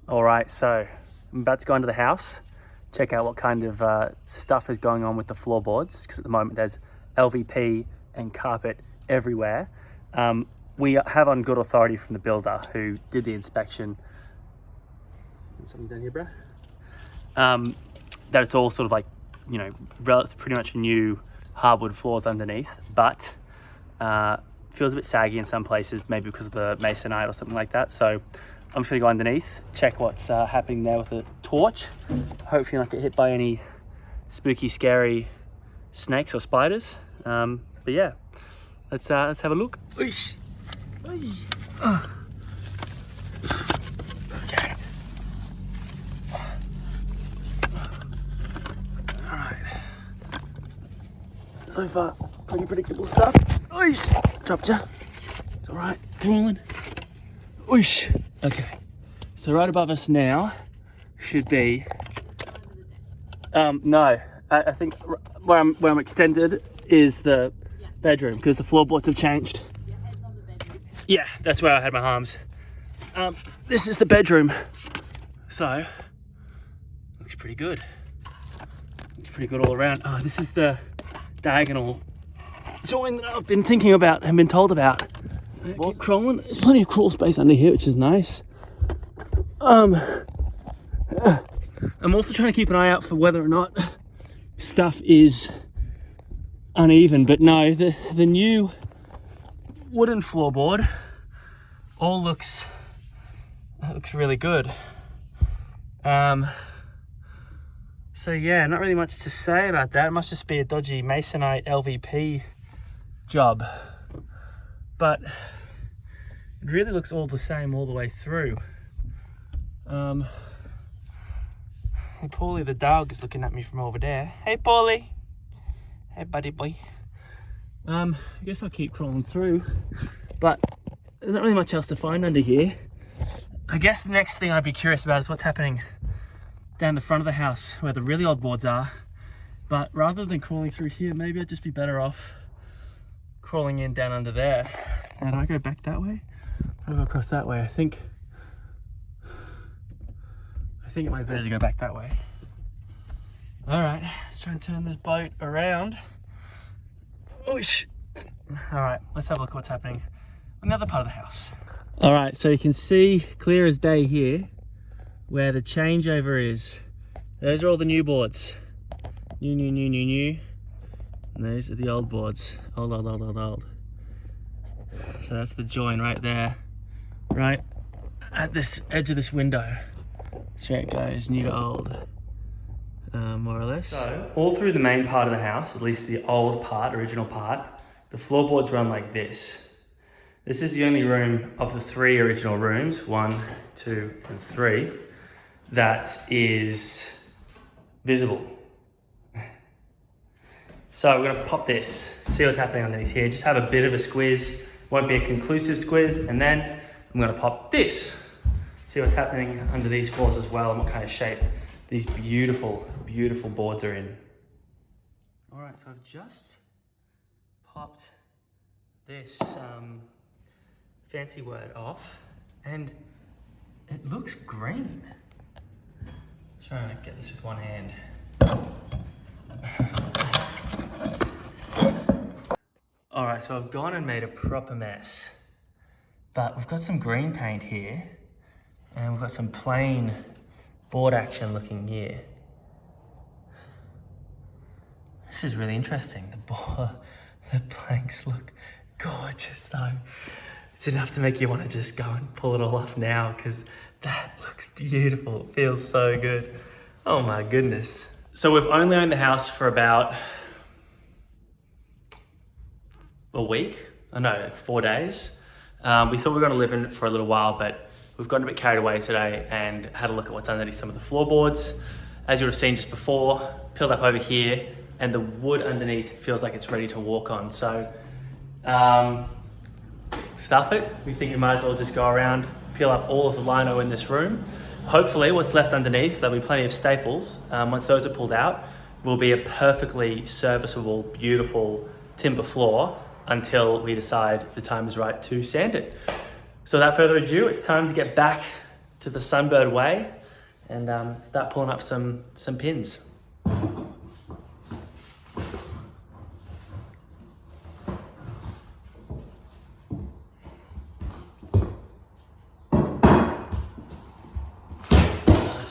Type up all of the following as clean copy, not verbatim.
All right, so I'm about to go into the house, check out what kind of stuff is going on with the floorboards, because at the moment there's LVP and carpet everywhere. We have on good authority from the builder who did the inspection. Something down here, bro? That it's all sort of like, you know, it's pretty much new hardwood floors underneath, but feels a bit saggy in some places, maybe because of the masonite or something like that. So I'm just gonna go underneath, check what's happening there with a torch. Hopefully not get hit by any spooky, scary snakes or spiders. But yeah, let's have a look. Oosh. Okay. All right. So far, pretty predictable stuff. Oosh. Dropped ya. It's all right. Come on. Oosh. Okay. So right above us now should be. No, I think where I'm extended is the bedroom because the floorboards have changed. Your head's on the bedroom. Yeah, that's where I had my arms. This is the bedroom. So looks pretty good. Looks pretty good all around. Oh, this is the diagonal join that I've been thinking about and been told about. Keep crawling. There's plenty of crawl space under here, which is nice. I'm also trying to keep an eye out for whether or not stuff is uneven, but no, the new wooden floorboard all looks really good. So yeah, not really much to say about that. It must just be a dodgy masonite LVP job, but it really looks all the same all the way through. And Paulie the dog is looking at me from over there. Hey Paulie. Hey buddy boy. I guess I'll keep crawling through, but there's not really much else to find under here. I guess the next thing I'd be curious about is what's happening down the front of the house where the really old boards are. But rather than crawling through here, maybe I'd just be better off crawling in down under there. And do I go back that way? Or do I go across that way? I think it might be better to go back that way. All right, let's try and turn this boat around. Oosh. All right, let's have a look at what's happening on the other part of the house. All right, so you can see clear as day here where the changeover is. Those are all the new boards. New. And those are the old boards. Old. So that's the join right there, right at this edge of this window. So it goes new to old, more or less. So all through the main part of the house, at least the old part, original part, the floorboards run like this. This is the only room of the 3 original rooms, 1, 2, and 3, that is visible. So we're gonna pop this, see what's happening underneath here, just have a bit of a squiz, won't be a conclusive squiz, and then I'm gonna pop this. See what's happening under these floors as well and what kind of shape these beautiful, beautiful boards are in. All right, so I've just popped this fancy word off and it looks green. Trying to get this with one hand. All right, so I've gone and made a proper mess, but we've got some green paint here. And we've got some plain board action looking here. This is really interesting. The planks look gorgeous though. It's enough to make you want to just go and pull it all off now because that looks beautiful. It feels so good. Oh my goodness. So we've only owned the house for about a week. Oh no, like 4 days. We thought we were going to live in it for a little while, but we've gotten a bit carried away today and had a look at what's underneath some of the floorboards. As you would have seen just before, peeled up over here, and the wood underneath feels like it's ready to walk on. So, stuff it. We think we might as well just go around, peel up all of the lino in this room. Hopefully what's left underneath, there'll be plenty of staples. Once those are pulled out, will be a perfectly serviceable, beautiful timber floor until we decide the time is right to sand it. So without further ado, it's time to get back to to the Sunbird Way and start pulling up some pins. That's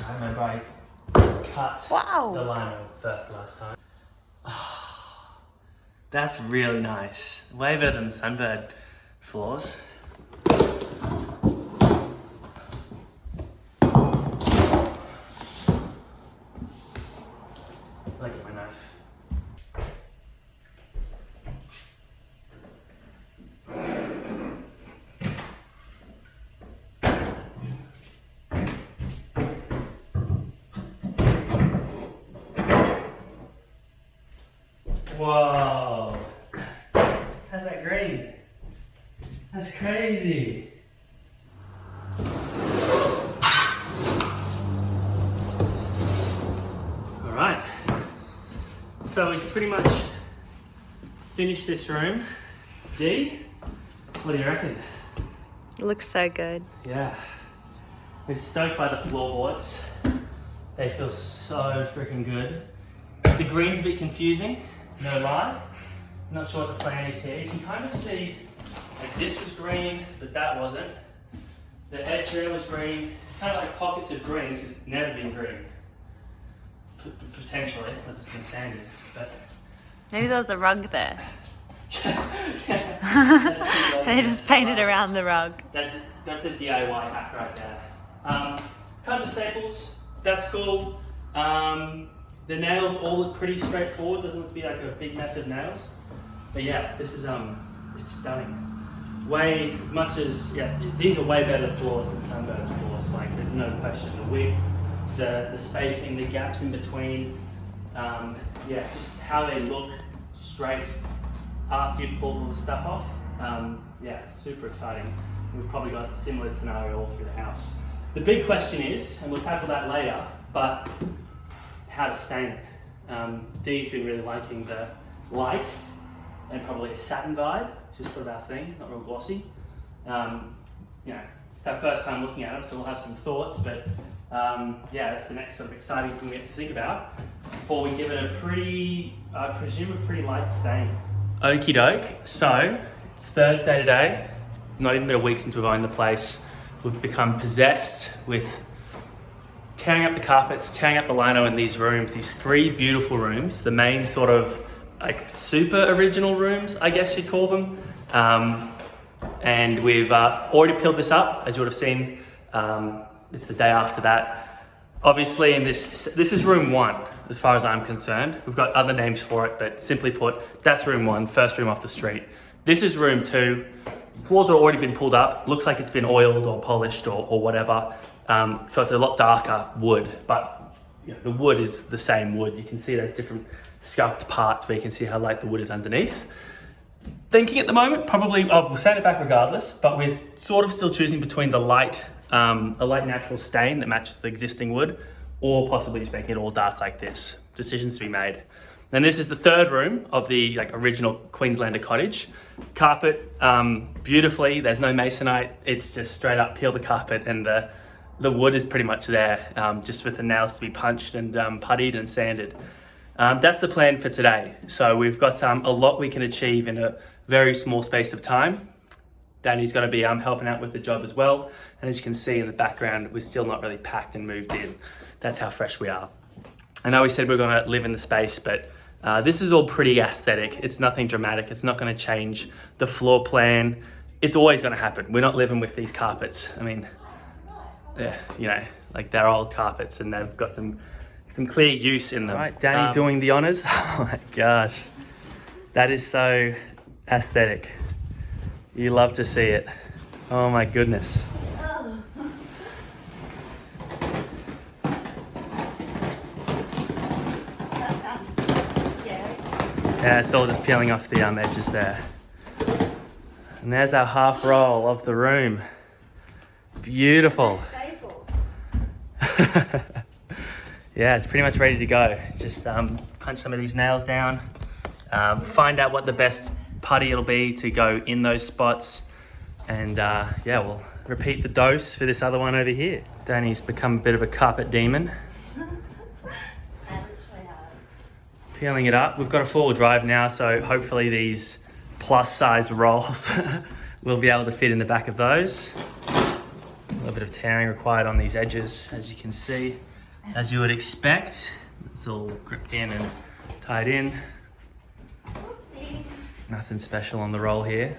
right, I remember I cut the lino first last time. Oh, that's really nice. Way better than the Sunbird floors. Look at my knife. Whoa! How's that green? That's crazy. All right. So we pretty much finished this room. Dee, what do you reckon? It looks so good. Yeah. We're stoked by the floorboards. They feel so freaking good. The green's a bit confusing, no lie. Not sure what the plan is here. You can kind of see, like this was green, but that wasn't. The edge there was green. It's kind of like pockets of green. This has never been green. Potentially, because it's been sanded. But Maybe there was a rug there. yeah, They just painted around the rug. That's a DIY hack right there. Tons of staples. That's cool. The nails all look pretty straightforward. Doesn't look to be like a big mess of nails. But yeah, this is it's stunning. Way as much as these are way better floors than Sunbird's floors. Like there's no question. The width, the spacing, the gaps in between. Just how they look straight after you've pulled all the stuff off. It's super exciting. We've probably got a similar scenario all through the house. The big question is, and we'll tackle that later, but how to stain it. Dee's been really liking the light and probably a satin vibe, just sort of our thing, not real glossy. It's our first time looking at them, so we'll have some thoughts, but that's the next sort of exciting thing we have to think about before we give it a pretty, I presume a pretty light stain. Okie doke, so it's Thursday today. It's not even been a week since we've owned the place. We've become possessed with tearing up the carpets, tearing up the lino in these rooms, these three beautiful rooms, the main sort of like super original rooms, I guess you'd call them. And we've already peeled this up, as you would have seen. It's the day after that. Obviously, this is room 1, as far as I'm concerned. We've got other names for it, but simply put, that's room 1, first room off the street. This is room 2. Floors have already been pulled up. Looks like it's been oiled or polished or whatever. So it's a lot darker wood, but the wood is the same wood. You can see there's different scuffed parts where you can see how light the wood is underneath. Thinking at the moment, probably, we'll sand it back regardless, but we're sort of still choosing between a light natural stain that matches the existing wood, or possibly just making it all dark like this. Decisions to be made. And this is the third room of the original Queenslander cottage. Carpet, beautifully, there's no masonite. It's just straight up peel the carpet and the wood is pretty much there, just with the nails to be punched and puttied and sanded. That's the plan for today. So we've got a lot we can achieve in a very small space of time. Danny's going to be helping out with the job as well. And as you can see in the background, we're still not really packed and moved in. That's how fresh we are. I know we said we're going to live in the space, but this is all pretty aesthetic. It's nothing dramatic. It's not going to change the floor plan. It's always going to happen. We're not living with these carpets. I mean, they're old carpets and they've got some clear use in them. All right, Danny doing the honors. Oh my gosh. That is so aesthetic. You love to see it. Oh my goodness. Yeah, it's all just peeling off the edges there. And there's our half roll of the room. Beautiful. Yeah, it's pretty much ready to go. Just punch some of these nails down, find out what the best putty it'll be to go in those spots, and we'll repeat the dose for this other one over here. Danny's become a bit of a carpet demon. Peeling it up. We've got a 4-wheel drive now, so hopefully these plus size rolls will be able to fit in the back of those. A little bit of tearing required on these edges, as you can see, as you would expect. It's all gripped in and tied in. Oopsie. Nothing special on the roll here.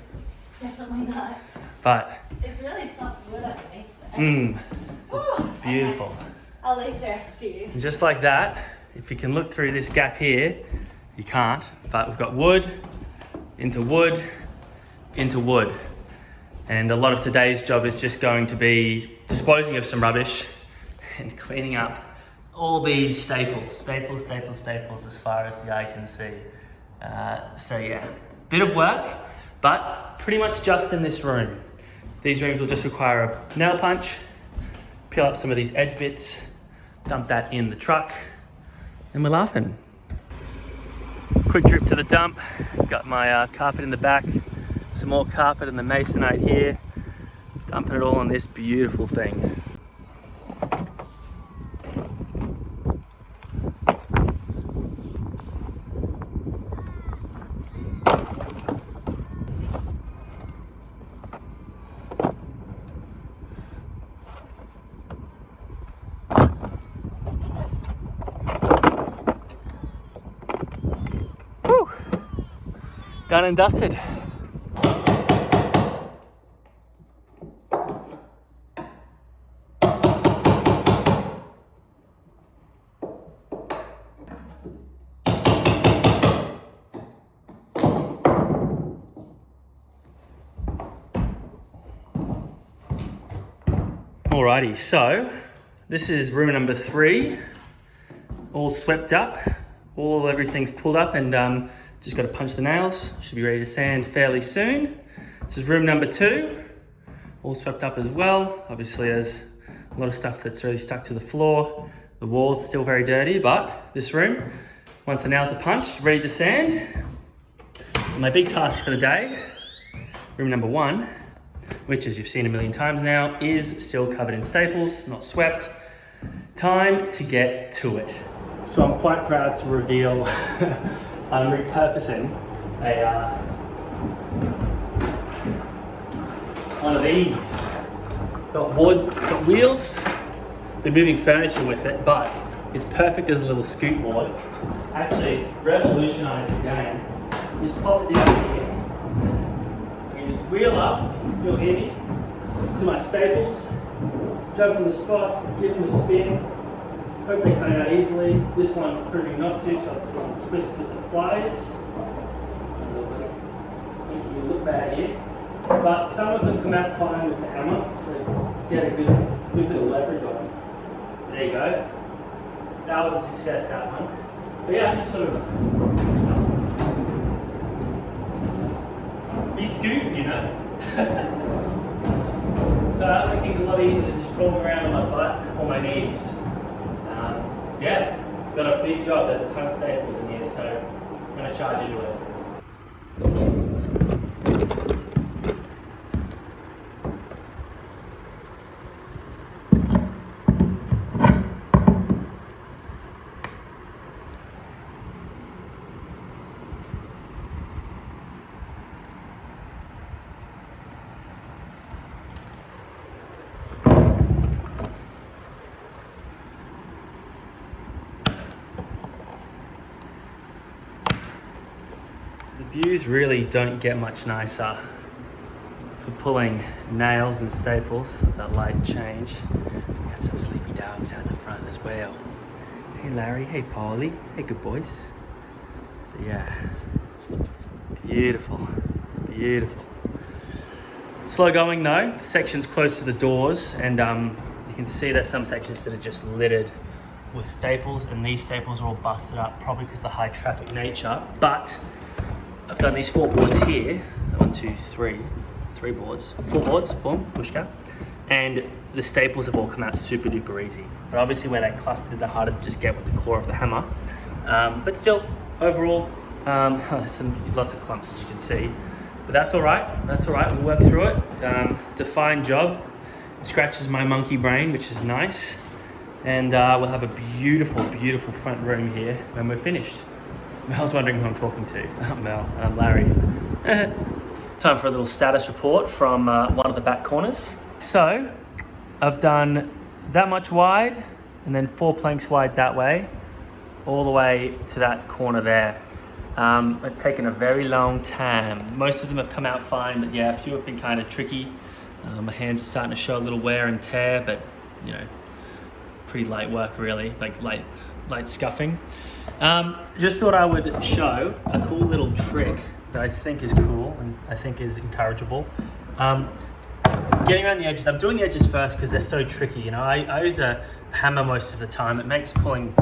Definitely not. But It's really soft wood underneath there. beautiful. I'll leave the rest to you. And just like that, if you can look through this gap here, you can't, but we've got wood, into wood, into wood. And a lot of today's job is just going to be disposing of some rubbish and cleaning up all these staples as far as the eye can see. So yeah, bit of work, but pretty much just in this room. These rooms will just require a nail punch, peel up some of these edge bits, dump that in the truck, and we're laughing. Quick trip to the dump. Got my carpet in the back, some more carpet in the masonite here. Dumping it all on this beautiful thing. Woo! Done and dusted. Alrighty, so this is room number 3, all swept up, everything's pulled up, and just got to punch the nails. Should be ready to sand fairly soon. This is room number 2, all swept up as well. Obviously there's a lot of stuff that's really stuck to the floor. The wall's still very dirty, but this room, once the nails are punched, ready to sand. And my big task for the day, room number 1, which, as you've seen a million times now, is still covered in staples, not swept. Time to get to it. So I'm quite proud to reveal I'm repurposing one of these. Got wood, got wheels, been moving furniture with it, but it's perfect as a little scoot board. Actually, it's revolutionized the game. You just pop it down here. You just wheel up, you can still hear me, to my staples, jump on the spot, give them a spin, hope they come out easily. This one's proving not to, so it's going to twist with the pliers. A little bit of making you look bad here. But some of them come out fine with the hammer, so get a good bit of leverage on them. There you go. That was a success, that one. But yeah, I can sort of be scooting, you know. So that makes things a lot easier than just crawling around on my butt or my knees. Yeah, got a big job. There's a ton of staples in here, so I'm going to charge into it. The views really don't get much nicer for pulling nails and staples. Let that light change. Got some sleepy dogs out the front as well. Hey Larry, hey Paulie, hey good boys. But yeah, beautiful, beautiful. Slow going though. The section's close to the doors, and you can see there's some sections that are just littered with staples, and these staples are all busted up, probably because of the high traffic nature. But I've done these 4 boards here. 1, 2, 3 boards. 4 boards, boom, pushka. And the staples have all come out super duper easy. But obviously where they clustered, they're harder to just get with the claw of the hammer. But still, overall, lots of clumps as you can see. But that's all right, we'll work through it. It's a fine job. scratches my monkey brain, which is nice. And we'll have a beautiful, beautiful front room here when we're finished. Mel's wondering who I'm talking to. Mel, Larry. Time for a little status report from one of the back corners. So, I've done that much wide, and then 4 planks wide that way, all the way to that corner there. It's taken a very long time. Most of them have come out fine, but yeah, a few have been kind of tricky. My hands are starting to show a little wear and tear, but you know, pretty light work really, like light scuffing. Just thought I would show a cool little trick that I think is cool and I think is encourageable. Getting around the edges, I'm doing the edges first because they're so tricky. You know, I use a hammer most of the time. It makes pulling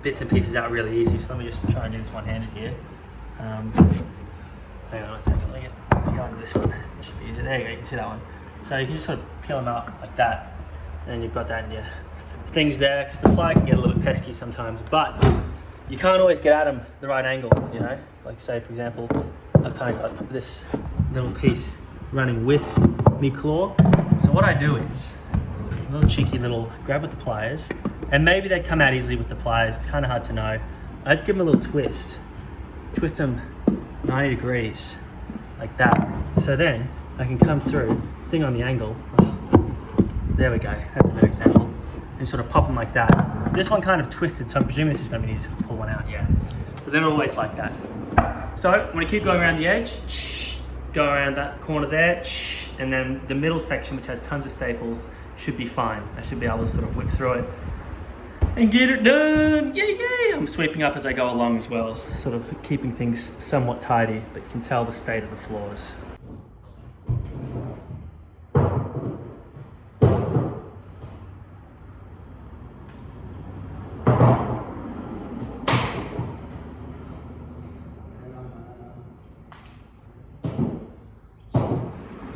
bits and pieces out really easy. So let me just try and do this one-handed here. Hang on 1 second, let me get going to this one. It should be easy. There you go, you can see that one. So you can just sort of peel them out like that, and you've got that in your things there, because the ply can get a little bit pesky sometimes, but you can't always get at them the right angle, you know? Like say, for example, I've kind of got this little piece running with me claw. So what I do is, a little cheeky little grab with the pliers, and maybe they'd come out easily with the pliers, it's kind of hard to know. I just give them a little twist them 90 degrees, like that. So then I can come through, thing on the angle, there we go, that's a better example, and sort of pop them like that. This one kind of twisted, so I'm presuming this is going to be easy to pull one out, yeah. But they're always like that. So I'm going to keep going around the edge, go around that corner there, and then the middle section, which has tons of staples, should be fine. I should be able to sort of whip through it and get it done. Yay, yay! I'm sweeping up as I go along as well, sort of keeping things somewhat tidy, but you can tell the state of the floors.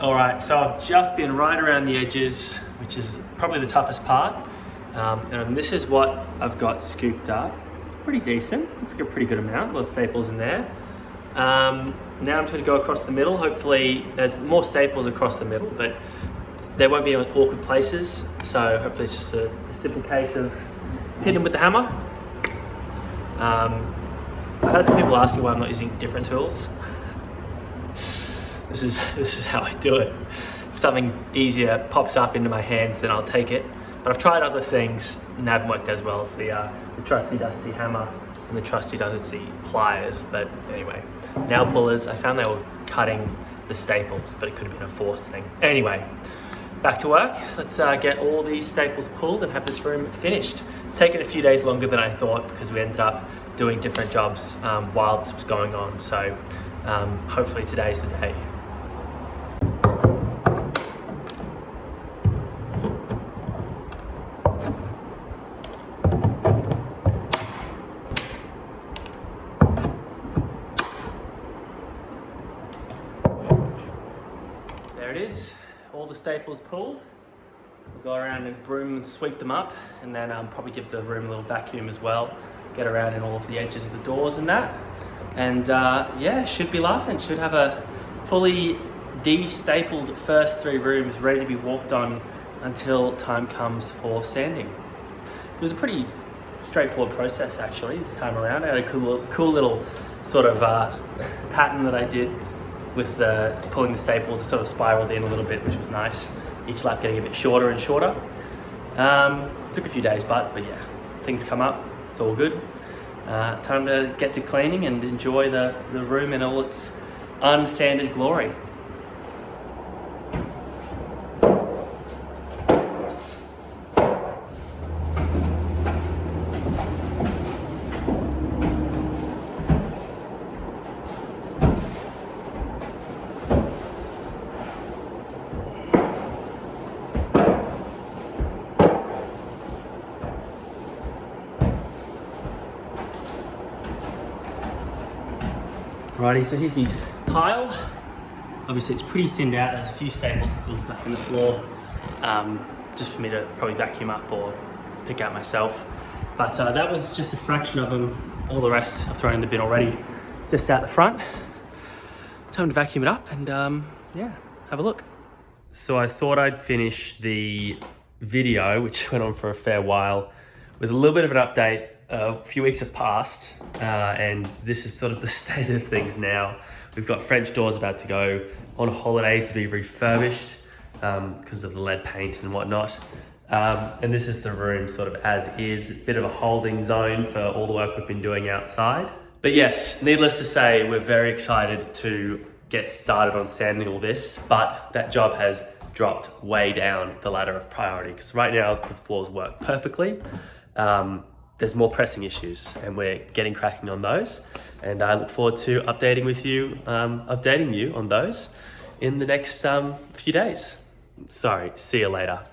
All right, so I've just been right around the edges, which is probably the toughest part. And this is what I've got scooped up. It's pretty decent. Looks like a pretty good amount. A lot of staples in there. Now I'm just going to go across the middle. Hopefully there's more staples across the middle, but there won't be any awkward places. So hopefully it's just a simple case of hitting them with the hammer. I've had some people ask me why I'm not using different tools. This is how I do it. If something easier pops up into my hands, then I'll take it. But I've tried other things and they haven't worked as well as the trusty dusty hammer and the trusty dusty pliers. But anyway, nail pullers, I found they were cutting the staples, but it could have been a forced thing. Anyway, back to work. Let's get all these staples pulled and have this room finished. It's taken a few days longer than I thought because we ended up doing different jobs while this was going on. So hopefully today's the day. There it is, all the staples pulled. We'll go around and broom and sweep them up, and then probably give the room a little vacuum as well. Get around in all of the edges of the doors and that. And yeah, should be laughing. Should have a fully de-stapled first 3 rooms ready to be walked on until time comes for sanding. It was a pretty straightforward process actually this time around. I had a cool little sort of pattern that I did with pulling the staples. It sort of spiraled in a little bit, which was nice. Each lap getting a bit shorter and shorter. Took a few days, but yeah, things come up. It's all good. Time to get to cleaning and enjoy the room in all its unsanded glory. Alrighty, so here's the pile. Obviously it's pretty thinned out, there's a few staples still stuck in the floor, just for me to probably vacuum up or pick out myself. But that was just a fraction of them. All the rest I've thrown in the bin already, just out the front. Time to vacuum it up and yeah, have a look. So I thought I'd finish the video, which went on for a fair while, with a little bit of an update. A few weeks have passed, and this is sort of the state of things now. We've got French doors about to go on holiday to be refurbished because of the lead paint and whatnot. And this is the room sort of as is, a bit of a holding zone for all the work we've been doing outside. But yes, needless to say, we're very excited to get started on sanding all this, but that job has dropped way down the ladder of priority because right now the floors work perfectly. There's more pressing issues and we're getting cracking on those. And I look forward to updating you on those in the next few days. Sorry, see you later.